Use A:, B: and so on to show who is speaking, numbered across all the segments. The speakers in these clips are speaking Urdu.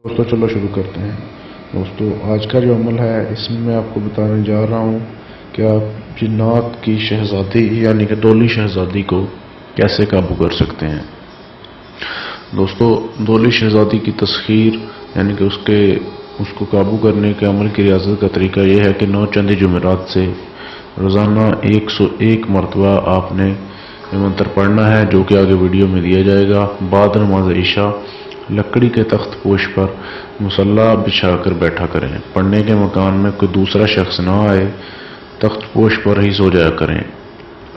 A: دوستوں چلو شروع کرتے ہیں۔ دوستوں آج کا جو عمل ہے اس میں میں آپ کو بتانے جا رہا ہوں کہ آپ جنات کی شہزادی یعنی کہ دولی شہزادی کو کیسے قابو کر سکتے ہیں۔ دوستوں دولی شہزادی کی تسخیر یعنی کہ اس کو قابو کرنے کے عمل کی ریاضت کا طریقہ یہ ہے کہ 9 چند جمعرات سے روزانہ 101 مرتبہ آپ نے یہ منتر پڑھنا ہے، جو کہ آگے ویڈیو میں دیا جائے گا۔ بعد نماز عشاء لکڑی کے تخت پوش پر مصلی بچھا کر بیٹھا کریں۔ پڑھنے کے مکان میں کوئی دوسرا شخص نہ آئے، تخت پوش پر ہی سو جایا کریں۔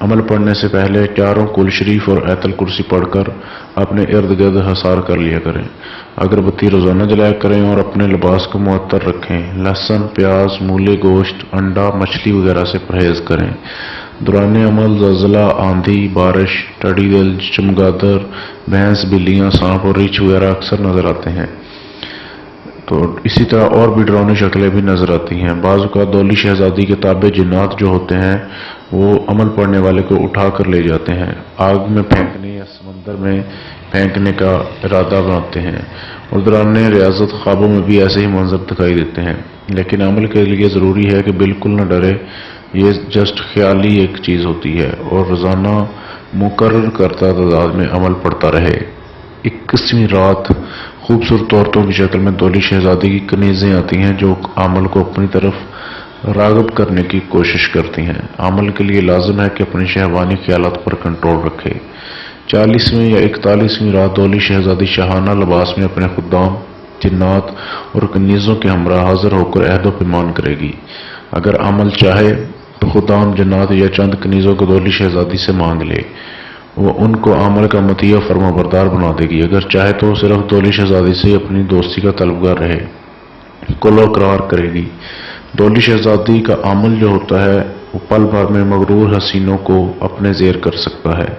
A: عمل پڑھنے سے پہلے 4 کل شریف اور آیت الکرسی پڑھ کر اپنے ارد گرد حصار کر لیا کریں۔ اگربتی روزانہ جلایا کریں اور اپنے لباس کو معطر رکھیں۔ لہسن، پیاز، مولے گوشت، انڈا، مچھلی وغیرہ سے پرہیز کریں۔ دوران عمل زلزلہ، آندھی، بارش، ٹڈی دل، چمگادڑ، بھینس، بلیاں، سانپ اور ریچھ وغیرہ اکثر نظر آتے ہیں۔ تو اسی طرح اور بھی ڈراؤنی شکلیں بھی نظر آتی ہیں۔ بعض اوقات دولی شہزادی کے تابع جنات جو ہوتے ہیں وہ عمل پڑھنے والے کو اٹھا کر لے جاتے ہیں، آگ میں پھینکنے یا سمندر میں پھینکنے کا ارادہ بناتے ہیں، اور دوران ریاضت خوابوں میں بھی ایسے ہی منظر دکھائی دیتے ہیں۔ لیکن عمل کے لیے ضروری ہے کہ بالکل نہ ڈرے، یہ جسٹ خیالی ایک چیز ہوتی ہے، اور روزانہ مقرر کردہ تعداد میں عمل پڑتا رہے۔ 21ویں رات خوبصورت عورتوں کی شکل میں دولی شہزادی کی کنیزیں آتی ہیں جو عمل کو اپنی طرف راغب کرنے کی کوشش کرتی ہیں۔ عمل کے لیے لازم ہے کہ اپنی شہوانی خیالات پر کنٹرول رکھے۔ 40ویں یا 41ویں رات دولی شہزادی شاہانہ لباس میں اپنے خدام، جنات اور کنیزوں کے ہمراہ حاضر ہو کر عہد و پیمان کرے گی۔ اگر عمل چاہے تو خدام، جنات یا چند کنیزوں کو دولی شہزادی سے مانگ لے، وہ ان کو عمل کا مطیع فرما بردار بنا دے گی۔ اگر چاہے تو وہ صرف دولی شہزادی سے اپنی دوستی کا طلبگار رہے، کل اقرار کرے گی۔ دولی شہزادی کا عمل جو ہوتا ہے وہ پل بھر میں مغرور حسینوں کو اپنے زیر کر سکتا ہے۔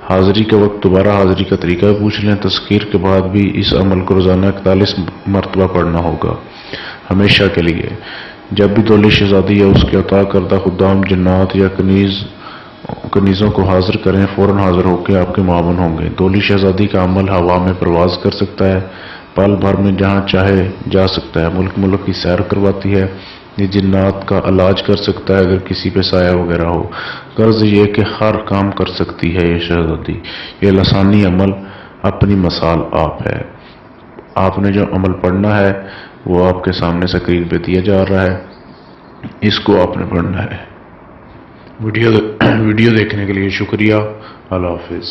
A: حاضری کے وقت دوبارہ حاضری کا طریقہ پوچھ لیں۔ تسخیر کے بعد بھی اس عمل کو روزانہ 41 مرتبہ پڑھنا ہوگا، ہمیشہ کے لیے۔ جب بھی دولی شہزادی یا اس کے عطا کردہ خدام، جنات یا کنیزوں کو حاضر کریں، فوراً حاضر ہو کے آپ کے معاون ہوں گے۔ دولی شہزادی کا عمل ہوا میں پرواز کر سکتا ہے، پل بھر میں جہاں چاہے جا سکتا ہے، ملک کی سیر کرواتی ہے، یہ جنات کا علاج کر سکتا ہے اگر کسی پہ سایہ وغیرہ ہو۔ غرض یہ کہ ہر کام کر سکتی ہے یہ شہزادی۔ یہ لسانی عمل اپنی مثال آپ ہے۔ آپ نے جو عمل پڑھنا ہے وہ آپ کے سامنے سکرین پہ دیا جا رہا ہے، اس کو آپ نے پڑھنا ہے۔ ویڈیو دیکھنے کے لیے شکریہ۔ اللہ حافظ۔